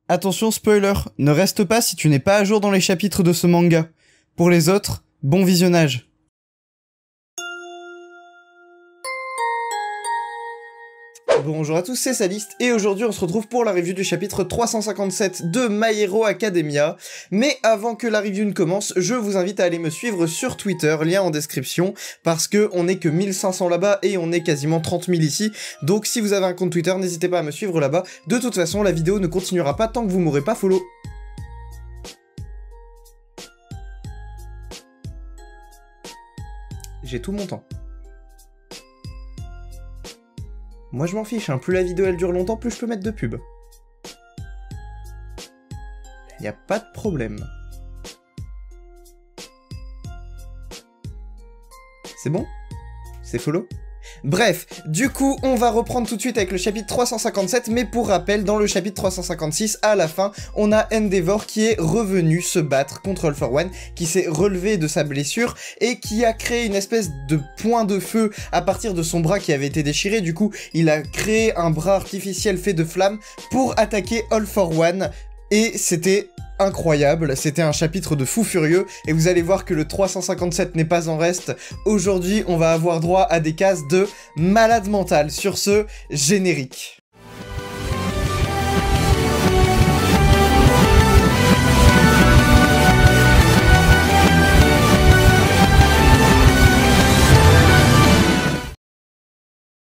Attention spoiler, ne reste pas si tu n'es pas à jour dans les chapitres de ce manga. Pour les autres, bon visionnage. Bonjour à tous, c'est Saliste, et aujourd'hui on se retrouve pour la review du chapitre 357 de My Hero Academia. Mais avant que la review ne commence, je vous invite à aller me suivre sur Twitter, lien en description, parce que on est que 1500 là-bas et on est quasiment 30 000 ici. Donc si vous avez un compte Twitter, n'hésitez pas à me suivre là-bas. De toute façon, la vidéo ne continuera pas tant que vous m'aurez pas follow. J'ai tout mon temps. Moi je m'en fiche, hein. Plus la vidéo elle dure longtemps, plus je peux mettre de pub. Y a pas de problème. C'est bon? C'est follow? Bref, du coup, on va reprendre tout de suite avec le chapitre 357, mais pour rappel, dans le chapitre 356, à la fin, on a Endeavor qui est revenu se battre contre All For One, qui s'est relevé de sa blessure, et qui a créé une espèce de point de feu à partir de son bras qui avait été déchiré. Du coup, il a créé un bras artificiel fait de flammes pour attaquer All For One, et c'était incroyable, c'était un chapitre de fou furieux, et vous allez voir que le 357 n'est pas en reste. Aujourd'hui, on va avoir droit à des cases de malade mental sur ce générique.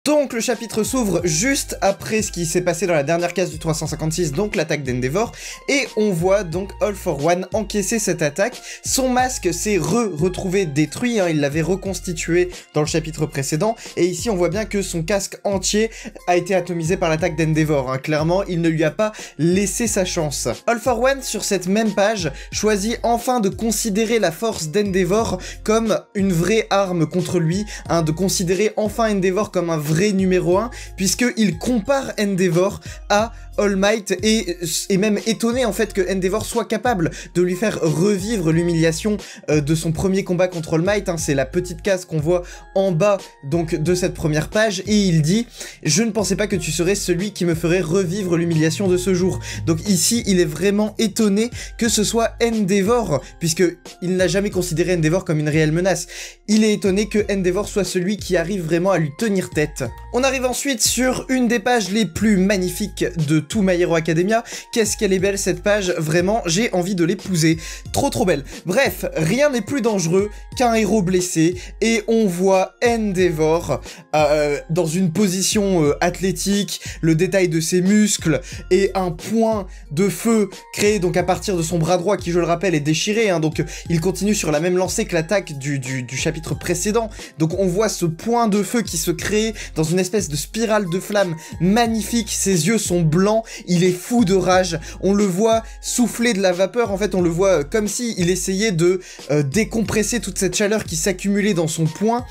Donc le chapitre s'ouvre juste après ce qui s'est passé dans la dernière case du 356, donc l'attaque d'Endeavor, et on voit donc All For One encaisser cette attaque. Son masque s'est retrouvé détruit, hein, il l'avait reconstitué dans le chapitre précédent, et ici on voit bien que son casque entier a été atomisé par l'attaque d'Endeavor, hein. Clairement il ne lui a pas laissé sa chance. All For One, sur cette même page, choisit enfin de considérer la force d'Endeavor comme une vraie arme contre lui, hein, de considérer enfin Endeavor comme un vrai numéro 1, puisqu'il compare Endeavor à All Might, et est même étonné en fait que Endeavor soit capable de lui faire revivre l'humiliation de son premier combat contre All Might, hein. C'est la petite case qu'on voit en bas donc de cette première page, et il dit « Je ne pensais pas que tu serais celui qui me ferait revivre l'humiliation de ce jour ». Donc ici, il est vraiment étonné que ce soit Endeavor, puisqu'il n'a jamais considéré Endeavor comme une réelle menace. Il est étonné que Endeavor soit celui qui arrive vraiment à lui tenir tête. On arrive ensuite sur une des pages les plus magnifiques de tout My Hero Academia. Qu'est-ce qu'elle est belle cette page, vraiment, j'ai envie de l'épouser. Trop belle. Bref, rien n'est plus dangereux qu'un héros blessé, et on voit Endeavor dans une position athlétique, le détail de ses muscles, et un point de feu créé donc à partir de son bras droit qui, je le rappelle, est déchiré, hein, donc il continue sur la même lancée que l'attaque du chapitre précédent. Donc on voit ce point de feu qui se crée dans une espèce de spirale de flammes magnifique, ses yeux sont blancs, il est fou de rage, on le voit souffler de la vapeur, en fait on le voit comme si il essayait de décompresser toute cette chaleur qui s'accumulait dans son poing,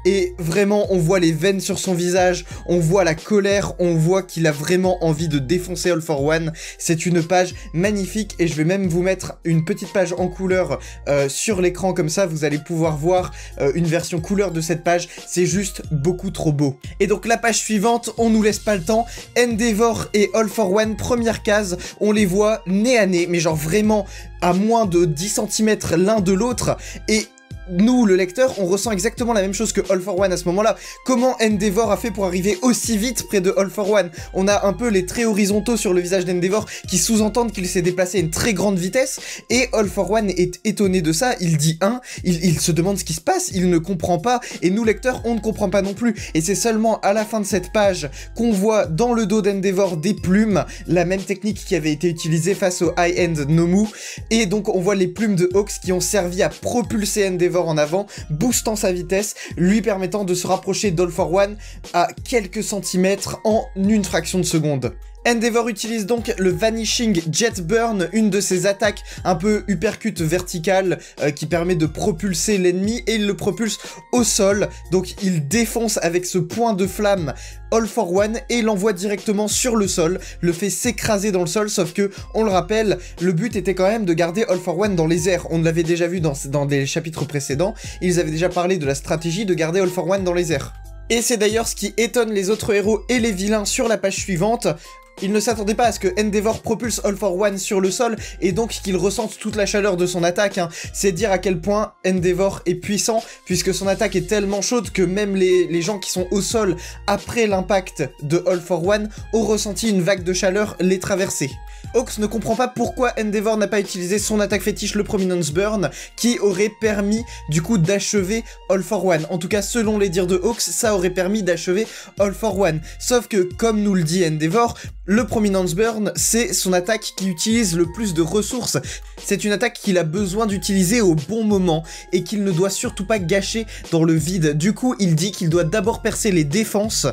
et vraiment on voit les veines sur son visage, on voit la colère, on voit qu'il a vraiment envie de défoncer All For One. C'est une page magnifique, et je vais même vous mettre une petite page en couleur sur l'écran, comme ça vous allez pouvoir voir une version couleur de cette page, c'est juste beaucoup trop beau. Et donc la page suivante, on nous laisse pas le temps, Endeavor et All For One, première case, on les voit nez à nez, mais genre vraiment à moins de 10 cm l'un de l'autre, et nous, le lecteur, on ressent exactement la même chose que All For One à ce moment-là. Comment Endeavor a fait pour arriver aussi vite près de All For One? On a un peu les traits horizontaux sur le visage d'Endeavor qui sous-entendent qu'il s'est déplacé à une très grande vitesse, et All For One est étonné de ça, il dit il se demande ce qui se passe, il ne comprend pas, et nous, lecteurs, on ne comprend pas non plus. Et c'est seulement à la fin de cette page qu'on voit dans le dos d'Endeavor des plumes, la même technique qui avait été utilisée face au High End Nomu, et donc on voit les plumes de Hawks qui ont servi à propulser Endeavor en avant, boostant sa vitesse, lui permettant de se rapprocher d'All For One à quelques centimètres en une fraction de seconde. Endeavor utilise donc le Vanishing Jet Burn, une de ses attaques un peu uppercut verticale qui permet de propulser l'ennemi, et il le propulse au sol. Donc il défonce avec ce point de flamme All For One et l'envoie directement sur le sol, le fait s'écraser dans le sol, sauf que, on le rappelle, le but était quand même de garder All For One dans les airs. On l'avait déjà vu dans des chapitres précédents, ils avaient déjà parlé de la stratégie de garder All For One dans les airs. Et c'est d'ailleurs ce qui étonne les autres héros et les vilains sur la page suivante. Il ne s'attendait pas à ce que Endeavor propulse All for One sur le sol et donc qu'il ressente toute la chaleur de son attaque, hein. C'est dire à quel point Endeavor est puissant, puisque son attaque est tellement chaude que même les gens qui sont au sol après l'impact de All for One ont ressenti une vague de chaleur les traverser. Hawks ne comprend pas pourquoi Endeavor n'a pas utilisé son attaque fétiche, le Prominence Burn, qui aurait permis du coup d'achever All for One. En tout cas, selon les dires de Hawks, ça aurait permis d'achever All for One. Sauf que, comme nous le dit Endeavor, le Prominence Burn, c'est son attaque qui utilise le plus de ressources. C'est une attaque qu'il a besoin d'utiliser au bon moment et qu'il ne doit surtout pas gâcher dans le vide. Du coup, il dit qu'il doit d'abord percer les défenses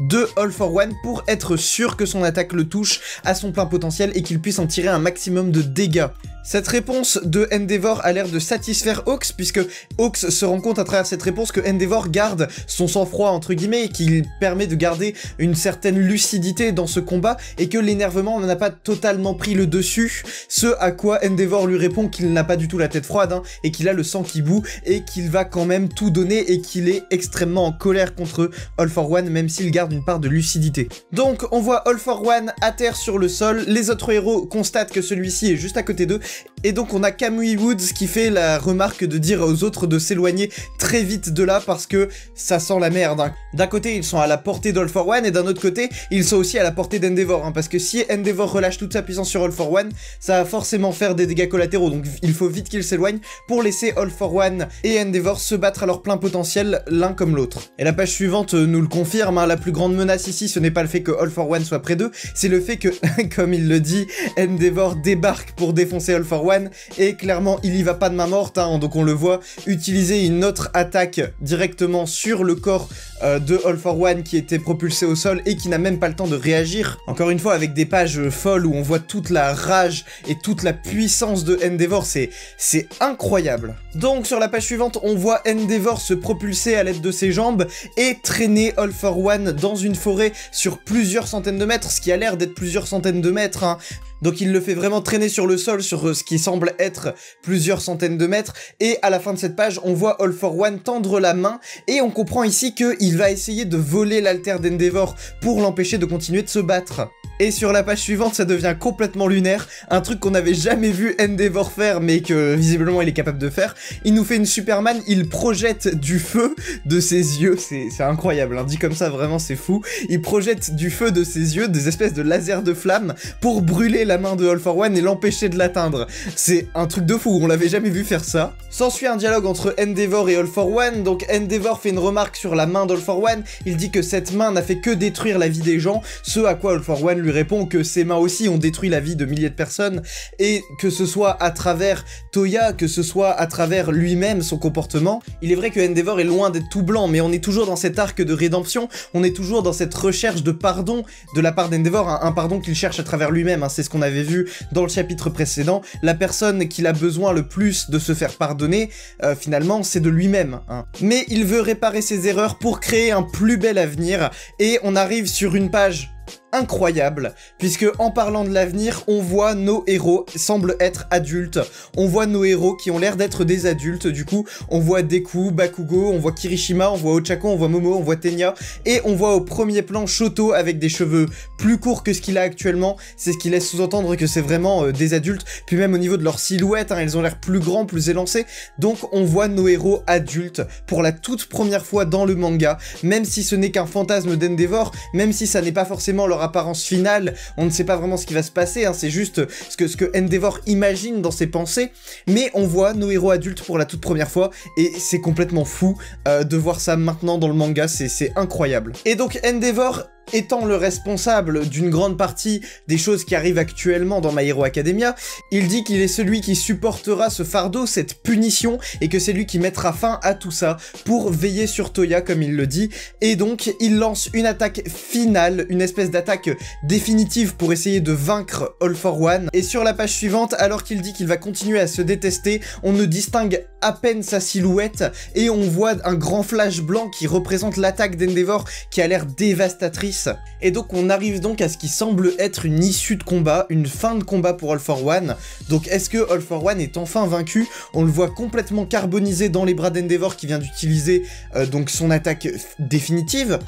de All for One pour être sûr que son attaque le touche à son plein potentiel et qu'il puisse en tirer un maximum de dégâts. Cette réponse de Endeavor a l'air de satisfaire Hawks, puisque Hawks se rend compte à travers cette réponse que Endeavor garde son sang-froid entre guillemets et qu'il permet de garder une certaine lucidité dans ce combat et que l'énervement n'a pas totalement pris le dessus, ce à quoi Endeavor lui répond qu'il n'a pas du tout la tête froide, hein, et qu'il a le sang qui bout et qu'il va quand même tout donner et qu'il est extrêmement en colère contre All for One même s'il garde une part de lucidité. Donc on voit All for One à terre sur le sol, les autres héros constatent que celui-ci est juste à côté d'eux. Et donc on a Kamui Woods qui fait la remarque de dire aux autres de s'éloigner très vite de là parce que ça sent la merde, hein. D'un côté ils sont à la portée d'All for One et d'un autre côté ils sont aussi à la portée d'Endeavor, hein, parce que si Endeavor relâche toute sa puissance sur All for One, ça va forcément faire des dégâts collatéraux, donc il faut vite qu'ils s'éloignent pour laisser All for One et Endeavor se battre à leur plein potentiel l'un comme l'autre. Et la page suivante nous le confirme, hein, la plus grande menace ici ce n'est pas le fait que All for One soit près d'eux, c'est le fait que, comme il le dit, Endeavor débarque pour défoncer All for One et clairement il y va pas de main morte, hein, donc on le voit utiliser une autre attaque directement sur le corps de All for One qui était propulsé au sol et qui n'a même pas le temps de réagir. Encore une fois avec des pages folles où on voit toute la rage et toute la puissance de Endeavor, c'est incroyable. Donc sur la page suivante on voit Endeavor se propulser à l'aide de ses jambes et traîner All for One dans une forêt sur plusieurs centaines de mètres, ce qui a l'air d'être plusieurs centaines de mètres, hein. Donc il le fait vraiment traîner sur le sol, sur ce qui semble être plusieurs centaines de mètres, et à la fin de cette page, on voit All for One tendre la main, et on comprend ici qu'il va essayer de voler l'alter d'Endeavor pour l'empêcher de continuer de se battre. Et sur la page suivante, ça devient complètement lunaire, un truc qu'on n'avait jamais vu Endeavor faire, mais que visiblement il est capable de faire. Il nous fait une Superman, il projette du feu de ses yeux, c'est incroyable, hein. Dit comme ça, vraiment c'est fou. Il projette du feu de ses yeux, des espèces de lasers de flammes, pour brûler la main de All for One et l'empêcher de l'atteindre. C'est un truc de fou, on l'avait jamais vu faire ça. S'ensuit un dialogue entre Endeavor et All for One, donc Endeavor fait une remarque sur la main d'All for One, il dit que cette main n'a fait que détruire la vie des gens, ce à quoi All for One lui répond que ses mains aussi ont détruit la vie de milliers de personnes, et que ce soit à travers Toya, que ce soit à travers lui-même, son comportement. Il est vrai que Endeavor est loin d'être tout blanc, mais on est toujours dans cet arc de rédemption, on est toujours dans cette recherche de pardon de la part d'Endeavor, un pardon qu'il cherche à travers lui-même, hein. C'est ce qu'on avait vu dans le chapitre précédent. La personne qu'il a besoin le plus de se faire pardonner, finalement, c'est de lui-même, hein. Mais il veut réparer ses erreurs pour créer un plus bel avenir, et on arrive sur une page incroyable, puisque en parlant de l'avenir, on voit nos héros semblent être adultes, on voit nos héros qui ont l'air d'être des adultes, du coup, on voit Deku, Bakugo, on voit Kirishima, on voit Ochako, on voit Momo, on voit Tenya, et on voit au premier plan Shoto avec des cheveux plus courts que ce qu'il a actuellement, c'est ce qui laisse sous-entendre que c'est vraiment des adultes, puis même au niveau de leur silhouette, hein, ils ont l'air plus grands, plus élancés, donc on voit nos héros adultes pour la toute première fois dans le manga, même si ce n'est qu'un fantasme d'Endeavor, même si ça n'est pas forcément leur apparence finale, on ne sait pas vraiment ce qui va se passer, hein, c'est juste ce que Endeavor imagine dans ses pensées, mais on voit nos héros adultes pour la toute première fois, et c'est complètement fou de voir ça maintenant dans le manga, c'est incroyable. Et donc Endeavor étant le responsable d'une grande partie des choses qui arrivent actuellement dans My Hero Academia, il dit qu'il est celui qui supportera ce fardeau, cette punition, et que c'est lui qui mettra fin à tout ça pour veiller sur Toya, comme il le dit, et donc il lance une attaque finale, une espèce d'attaque définitive pour essayer de vaincre All for One, et sur la page suivante, alors qu'il dit qu'il va continuer à se détester, on ne distingue à peine sa silhouette, et on voit un grand flash blanc qui représente l'attaque d'Endeavor qui a l'air dévastatrice. Et donc on arrive donc à ce qui semble être une issue de combat, une fin de combat pour All for One. Donc est-ce que All for One est enfin vaincu? On le voit complètement carbonisé dans les bras d'Endeavor qui vient d'utiliser donc son attaque définitive.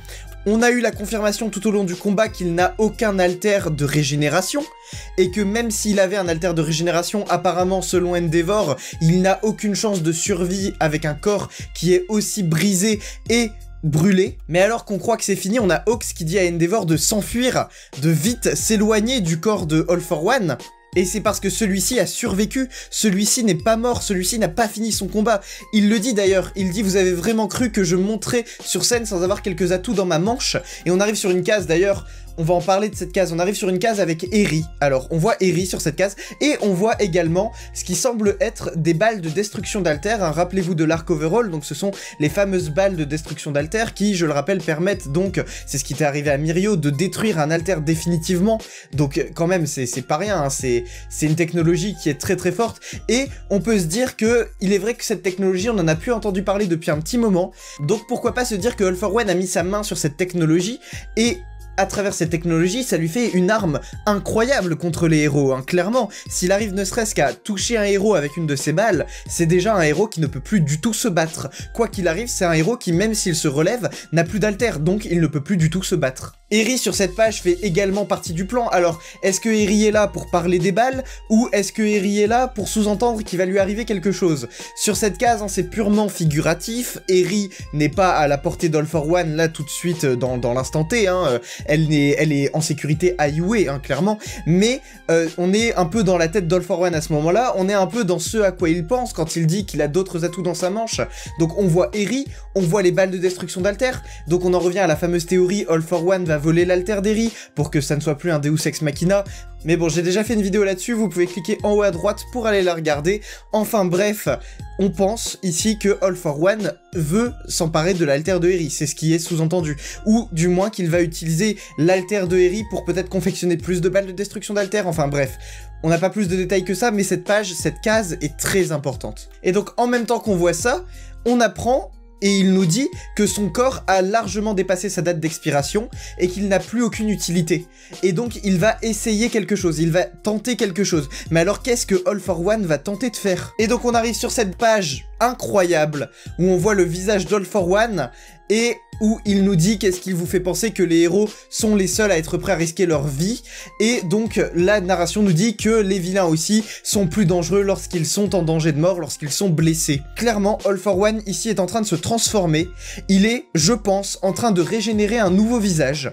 On a eu la confirmation tout au long du combat qu'il n'a aucun alter de régénération, et que même s'il avait un alter de régénération, apparemment selon Endeavor, il n'a aucune chance de survie avec un corps qui est aussi brisé et brûlé. Mais alors qu'on croit que c'est fini, on a Hawks qui dit à Endeavor de s'enfuir, de vite s'éloigner du corps de All for One. Et c'est parce que celui-ci a survécu, celui-ci n'est pas mort, celui-ci n'a pas fini son combat. Il le dit d'ailleurs, il dit « Vous avez vraiment cru que je monterais sur scène sans avoir quelques atouts dans ma manche ?» Et on arrive sur une case d'ailleurs, on va en parler de cette case, on arrive sur une case avec Eri. Alors, on voit Eri sur cette case, et on voit également ce qui semble être des balles de destruction d'alter, hein. Rappelez-vous de l'arc overall, donc ce sont les fameuses balles de destruction d'alter qui, je le rappelle, permettent donc, c'est ce qui t'est arrivé à Mirio, de détruire un alter définitivement. Donc quand même, c'est pas rien, hein. C'est une technologie qui est très très forte, et on peut se dire que, il est vrai que cette technologie, on en a plus entendu parler depuis un petit moment, donc pourquoi pas se dire que All for One a mis sa main sur cette technologie, et à travers cette technologie, ça lui fait une arme incroyable contre les héros, hein. Clairement, s'il arrive ne serait-ce qu'à toucher un héros avec une de ses balles, c'est déjà un héros qui ne peut plus du tout se battre. Quoi qu'il arrive, c'est un héros qui, même s'il se relève, n'a plus d'alter, donc il ne peut plus du tout se battre. Eri sur cette page fait également partie du plan, alors est-ce que Eri est là pour parler des balles, ou est-ce que Eri est là pour sous-entendre qu'il va lui arriver quelque chose? Sur cette case, hein, c'est purement figuratif, Eri n'est pas à la portée d'All for One là tout de suite dans l'instant T, hein. Elle est en sécurité à Yue, hein, clairement, mais on est un peu dans la tête d'All for One à ce moment-là, on est un peu dans ce à quoi il pense quand il dit qu'il a d'autres atouts dans sa manche. Donc on voit Eri, on voit les balles de destruction d'alter, donc on en revient à la fameuse théorie All for One va voler l'alter d'Eri pour que ça ne soit plus un Deus Ex Machina. Mais bon, j'ai déjà fait une vidéo là-dessus, vous pouvez cliquer en haut à droite pour aller la regarder. Enfin bref, on pense ici que All for One veut s'emparer de l'alter de Eri, c'est ce qui est sous-entendu. Ou du moins qu'il va utiliser l'alter de Eri pour peut-être confectionner plus de balles de destruction d'alter, enfin bref. On n'a pas plus de détails que ça, mais cette page, cette case est très importante. Et donc en même temps qu'on voit ça, on apprend... Et il nous dit que son corps a largement dépassé sa date d'expiration et qu'il n'a plus aucune utilité. Et donc il va essayer quelque chose, il va tenter quelque chose. Mais alors qu'est-ce que All for One va tenter de faire? Et donc on arrive sur cette page incroyable où on voit le visage d'All for One et où il nous dit qu'est-ce qu'il vous fait penser que les héros sont les seuls à être prêts à risquer leur vie, et donc la narration nous dit que les vilains aussi sont plus dangereux lorsqu'ils sont en danger de mort, lorsqu'ils sont blessés. Clairement, All for One ici est en train de se transformer, il est, je pense, en train de régénérer un nouveau visage.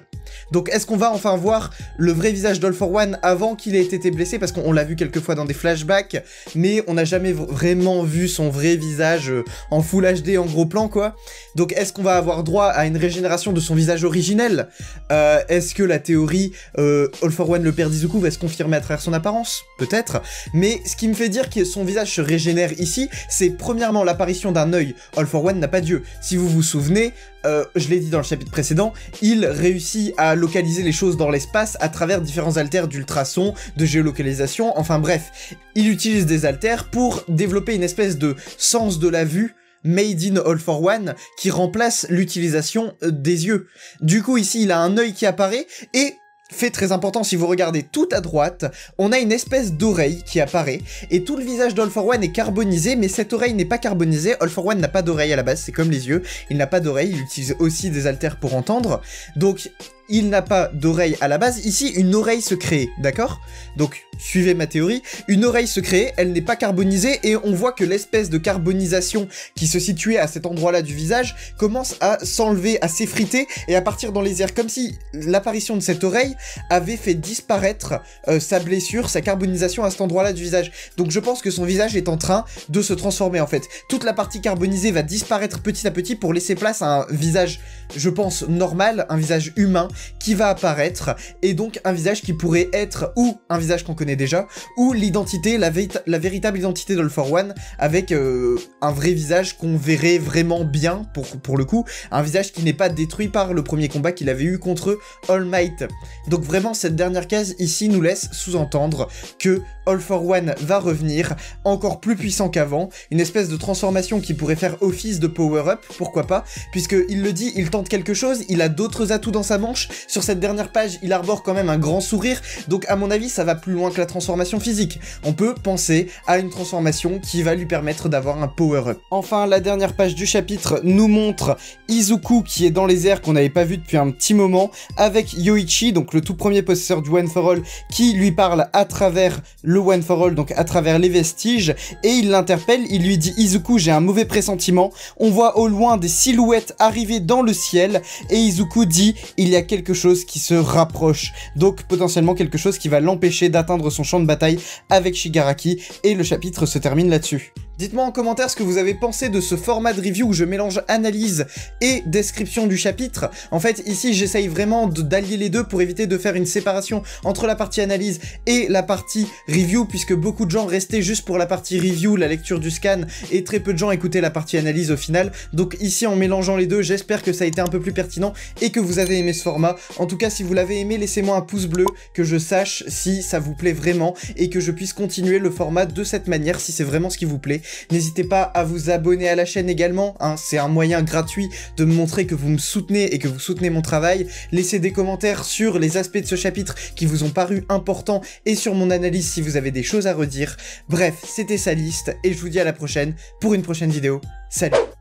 Donc est-ce qu'on va enfin voir le vrai visage d'All for One avant qu'il ait été blessé, parce qu'on l'a vu quelques fois dans des flashbacks, mais on n'a jamais vraiment vu son vrai visage en full HD, en gros plan quoi. Donc est-ce qu'on va avoir droit à une régénération de son visage originel? Est-ce que la théorie All for One le père d'Izuku va se confirmer à travers son apparence? Peut-être, mais ce qui me fait dire que son visage se régénère ici, c'est premièrement l'apparition d'un œil. All for One n'a pas d'yeux. Si vous vous souvenez, je l'ai dit dans le chapitre précédent, il réussit à localiser les choses dans l'espace à travers différents alters d'ultrasons, de géolocalisation, enfin bref, il utilise des alters pour développer une espèce de sens de la vue made in All for One qui remplace l'utilisation des yeux. Du coup ici il a un œil qui apparaît et... Fait très important, si vous regardez tout à droite, on a une espèce d'oreille qui apparaît, et tout le visage d'All for One est carbonisé, mais cette oreille n'est pas carbonisée. All for One n'a pas d'oreille à la base, c'est comme les yeux, il n'a pas d'oreille, il utilise aussi des alters pour entendre, donc il n'a pas d'oreille à la base. Ici, une oreille se crée, d'accord? Donc, suivez ma théorie, une oreille se crée, elle n'est pas carbonisée, et on voit que l'espèce de carbonisation qui se situait à cet endroit-là du visage commence à s'enlever, à s'effriter, et à partir dans les airs, comme si l'apparition de cette oreille avait fait disparaître sa blessure, sa carbonisation à cet endroit-là du visage. Donc je pense que son visage est en train de se transformer en fait. Toute la partie carbonisée va disparaître petit à petit pour laisser place à un visage, je pense, normal, un visage humain, qui va apparaître, et donc un visage qui pourrait être ou un visage qu'on connaît déjà, ou l'identité, la véritable identité d'All for One, avec un vrai visage qu'on verrait vraiment bien, pour le coup, un visage qui n'est pas détruit par le premier combat qu'il avait eu contre All Might. Donc vraiment, cette dernière case ici nous laisse sous-entendre que All for One va revenir, encore plus puissant qu'avant, une espèce de transformation qui pourrait faire office de power-up, pourquoi pas, puisqu'il le dit, il tente quelque chose, il a d'autres atouts dans sa manche, bouche. Sur cette dernière page, il arbore quand même un grand sourire, donc à mon avis, ça va plus loin que la transformation physique. On peut penser à une transformation qui va lui permettre d'avoir un power-up. Enfin, la dernière page du chapitre nous montre Izuku qui est dans les airs, qu'on n'avait pas vu depuis un petit moment, avec Yoichi, donc le tout premier possesseur du One for All, qui lui parle à travers le One for All, donc à travers les vestiges, et il l'interpelle, il lui dit « Izuku, j'ai un mauvais pressentiment ». On voit au loin des silhouettes arriver dans le ciel, et Izuku dit « Il y a quelque chose qui se rapproche ». Donc potentiellement quelque chose qui va l'empêcher d'atteindre son champ de bataille avec Shigaraki, et le chapitre se termine là-dessus. Dites-moi en commentaire ce que vous avez pensé de ce format de review où je mélange analyse et description du chapitre. En fait, ici, j'essaye vraiment d'allier les deux pour éviter de faire une séparation entre la partie analyse et la partie review, puisque beaucoup de gens restaient juste pour la partie review, la lecture du scan, et très peu de gens écoutaient la partie analyse au final. Donc ici, en mélangeant les deux, j'espère que ça a été un peu plus pertinent et que vous avez aimé ce format. En tout cas, si vous l'avez aimé, laissez-moi un pouce bleu, que je sache si ça vous plaît vraiment et que je puisse continuer le format de cette manière si c'est vraiment ce qui vous plaît. N'hésitez pas à vous abonner à la chaîne également, hein, c'est un moyen gratuit de me montrer que vous me soutenez et que vous soutenez mon travail. Laissez des commentaires sur les aspects de ce chapitre qui vous ont paru importants et sur mon analyse si vous avez des choses à redire. Bref, c'était Saliste et je vous dis à la prochaine pour une prochaine vidéo. Salut!